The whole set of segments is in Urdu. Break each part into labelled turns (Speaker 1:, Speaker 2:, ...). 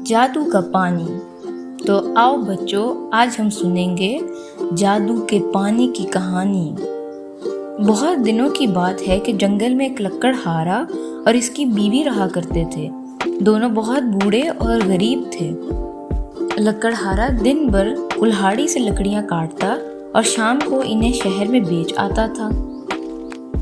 Speaker 1: جادو کا پانی۔ تو آؤ بچوں، آج ہم سنیں گے جادو کے پانی کی کہانی۔ بہت دنوں کی بات ہے کہ جنگل میں ایک لکڑہارا اور اس کی بیوی رہا کرتے تھے۔ دونوں بہت بوڑھے اور غریب تھے۔ لکڑہارا دن بھر کلہاڑی سے لکڑیاں کاٹتا اور شام کو انہیں شہر میں بیچ آتا تھا۔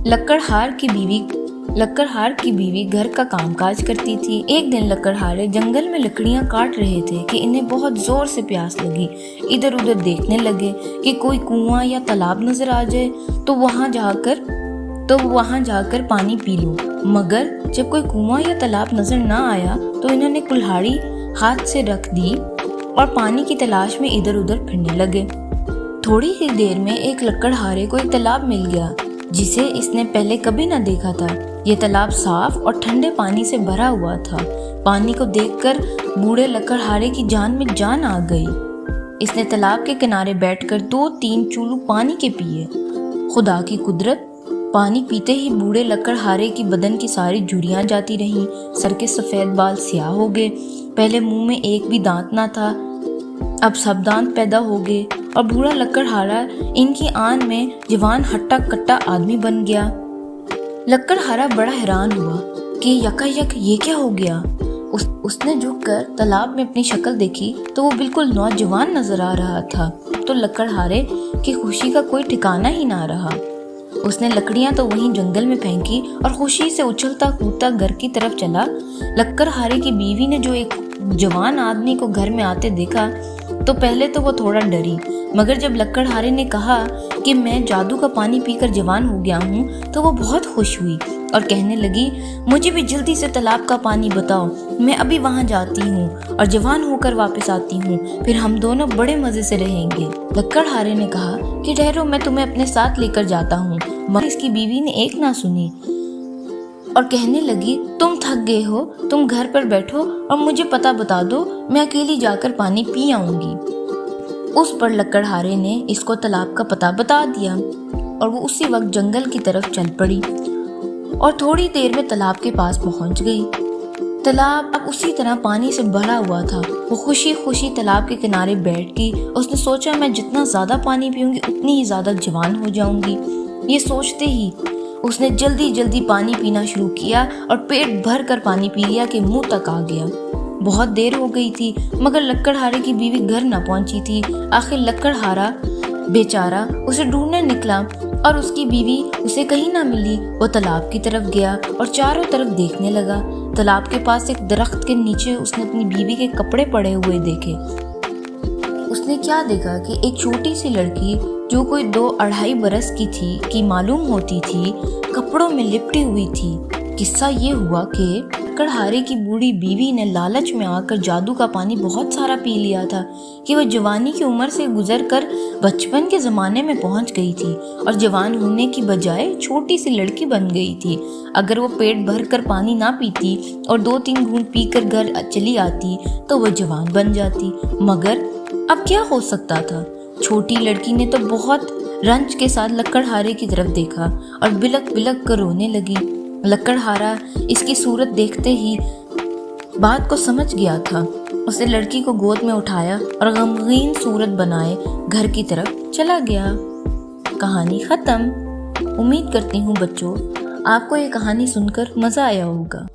Speaker 1: لکڑہار کی بیوی گھر کا کام کاج کرتی تھی۔ ایک دن لکڑہارے جنگل میں لکڑیاں کاٹ رہے تھے کہ انہیں بہت زور سے پیاس لگی۔ ادھر ادھر دیکھنے لگے کہ کوئی کنواں یا تالاب نظر آ جائے تو وہاں جا کر پانی پی لوں، مگر جب کوئی کنواں یا تالاب نظر نہ آیا تو انہوں نے کلہاڑی ہاتھ سے رکھ دی اور پانی کی تلاش میں ادھر ادھر پھرنے لگے۔ تھوڑی ہی دیر میں ایک لکڑہارے کو ایک تالاب مل گیا جسے اس نے پہلے کبھی نہ دیکھا تھا۔ یہ تالاب صاف اور ٹھنڈے پانی سے بھرا ہوا تھا۔ پانی کو دیکھ کر بوڑھے لکڑہارے کی جان میں جان آ گئی۔ اس نے تالاب کے کنارے بیٹھ کر 2-3 چولو پانی کے پیے۔ خدا کی قدرت، پانی پیتے ہی بوڑھے لکڑہارے کی بدن کی ساری جھریاں جاتی رہیں، سر کے سفید بال سیاہ ہو گئے۔ پہلے منہ میں ایک بھی دانت نہ تھا، اب سب دانت پیدا ہو گئے اور بوڑھا لکڑہارا ان کی آن میں جوان ہٹا کٹا آدمی بن گیا۔ لکڑہارا بڑا حیران ہوا کہ یکایک یہ کیا ہو گیا۔ اس نے جھک کر تالاب میں اپنی شکل دیکھی تو وہ بالکل نوجوان نظر آ رہا تھا۔ تو لکڑہارے کی خوشی کا کوئی ٹھکانہ ہی نہ رہا۔ اس نے لکڑیاں تو وہیں جنگل میں پھینکی اور خوشی سے اچھلتا کودتا گھر کی طرف چلا۔ لکڑہارے کی بیوی نے جو ایک جوان آدمی کو گھر میں آتے دیکھا تو پہلے تو وہ تھوڑا ڈری، مگر جب لکڑہارے نے کہا کہ میں جادو کا پانی پی کر جوان ہو گیا ہوں تو وہ بہت خوش ہوئی اور کہنے لگی، مجھے بھی جلدی سے تالاب کا پانی بتاؤ، میں ابھی وہاں جاتی ہوں اور جوان ہو کر واپس آتی ہوں، پھر ہم دونوں بڑے مزے سے رہیں گے۔ لکڑہارے نے کہا کہ ٹھہرو، میں تمہیں اپنے ساتھ لے کر جاتا ہوں، مگر اس کی بیوی نے ایک نہ سنی اور کہنے لگی، تم تھک گئے ہو، تم گھر پر بیٹھو اور مجھے پتہ بتا دو، میں اکیلی جا کر پانی پی آؤں گی۔ اس پر لکڑہارے نے اس کو تالاب کا پتہ بتا دیا اور وہ اسی وقت جنگل کی طرف چل پڑی اور تھوڑی دیر میں تالاب کے پاس پہنچ گئی۔ تالاب اب اسی طرح پانی سے بھرا ہوا تھا۔ وہ خوشی خوشی تالاب کے کنارے بیٹھ گئی۔ اس نے سوچا، میں جتنا زیادہ پانی پیوں گی اتنی ہی زیادہ جوان ہو جاؤں گی۔ یہ سوچتے ہی اس نے جلدی جلدی پانی پینا شروع کیا اور پیٹ بھر کر پانی پی لیا کہ منہ تک آ گیا۔ بہت دیر ہو گئی تھی مگر لکڑہارے کی بیوی گھر نہ پہنچی تھی۔ آخر لکڑہارا بیچارہ اسے ڈھونڈنے نکلا اور اس کی بیوی اسے کہیں نہ ملی۔ وہ تالاب کی طرف گیا اور چاروں طرف دیکھنے لگا۔ تالاب کے پاس ایک درخت کے نیچے اس نے اپنی بیوی کے کپڑے پڑے ہوئے دیکھے۔ اس نے کیا دیکھا کہ ایک چھوٹی سی لڑکی جو کوئی 2-2.5 برس کی تھی کی معلوم ہوتی تھی، کپڑوں میں لپٹی ہوئی تھی۔ قصہ یہ ہوا کہ لکڑہارے کی بوڑھی بیوی نے لالچ میں آ کر جادو کا پانی بہت سارا پی لیا تھا کہ وہ جوانی کی عمر سے گزر کر بچپن کے زمانے میں پہنچ گئی تھی اور جوان ہونے کی بجائے چھوٹی سی لڑکی بن گئی تھی۔ اگر وہ پیٹ بھر کر پانی نہ پیتی اور 2-3 گھونٹ پی کر گھر چلی آتی تو وہ جوان بن جاتی، مگر اب کیا ہو سکتا تھا؟ چھوٹی لڑکی نے تو بہت رنج کے ساتھ لکڑہارے کی طرف دیکھا اور بلک بلک کر رونے لگی۔ لکڑہارا اس کی صورت دیکھتے ہی بات کو سمجھ گیا تھا۔ اس نے لڑکی کو گود میں اٹھایا اور غمگین صورت بنائے گھر کی طرف چلا گیا۔ کہانی ختم۔ امید کرتی ہوں بچوں آپ کو یہ کہانی سن کر مزہ آیا ہوگا۔